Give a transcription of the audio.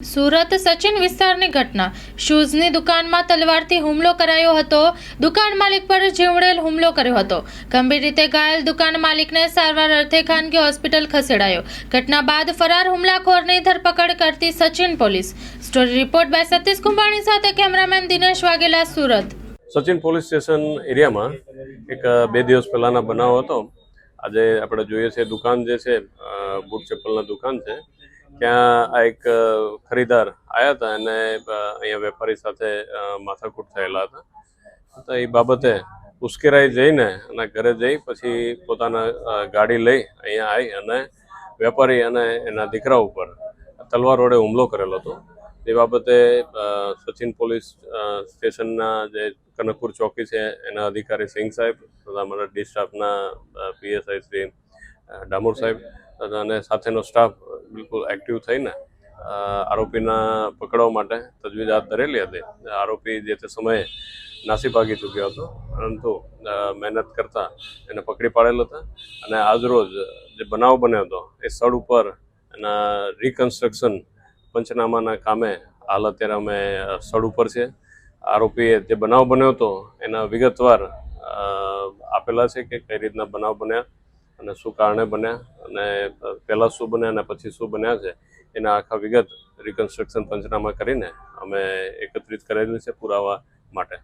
સુરત સચિન વિસ્તારની ઘટના। શૂઝની દુકાનમાં તલવારથી હુમલો કરાયો હતો। દુકાન માલિક પર જીવલેણ હુમલો કર્યો હતો। ગંભીર રીતે ઘાયલ દુકાન માલિકને સારવાર અર્થે ખાનગી હોસ્પિટલ ખસેડાયો। ઘટના બાદ ફરાર હુમલાખોરની ધરપકડ કરતી Sachin police. Story report by Satish Kumbhani સાથે cameraman Dinesh Vaghela, Surat. Sachin police station એરિયામાં એક 2 દિવસ પહેલાના બનાવ હતો। આજે આપણે જોઈએ છે દુકાન જે છે બૂટ ચપ્પલના દુકાન છે, ત્યાં આ એક ખરીદાર આવ્યા હતા અને અહીંયા વેપારી સાથે માથાકૂટ થયેલા હતા। તો એ બાબતે ઉશ્કેરાઈ જઈને અને ઘરે જઈ પછી પોતાના ગાડી લઈ અહીંયા આવી અને વેપારી અને એના દીકરા ઉપર તલવાર વડે હુમલો કરેલો હતો। એ બાબતે સચિન પોલીસ સ્ટેશનના જે કનકપુર ચોકી છે એના અધિકારી સિંઘ સાહેબ તથા અમારા ડી સ્ટાફના પીએસઆઈ શ્રી ડામોર સાહેબ અને સાથેનો સ્ટાફ બિલકુલ એક્ટિવ થઈને આરોપીના પકડવા માટે તજવીજ હાથ ધરેલી હતી। આરોપી જે તે સમયે નાસી ભાગી ચૂક્યો હતો, પરંતુ મહેનત કરતા એને પકડી પાડેલ હતા અને આજરોજ જે બનાવ બન્યો હતો એ સ્થળ ઉપર એના રિકન્સ્ટ્રક્શન પંચનામાના કામે હાલ અત્યારે અમે સ્થળ ઉપર છે। આરોપીએ જે બનાવ બન્યો હતો એના વિગતવાર આપેલા છે કે કઈ રીતના બનાવ બન્યા અને શું કારણે બન્યા અને પહેલાં શું બન્યા અને પછી શું બન્યા છે એના આખા વિગત રિકન્સ્ટ્રક્શન પંચનામા કરીને અમે એકત્રિત કરેલી છે પુરાવા માટે।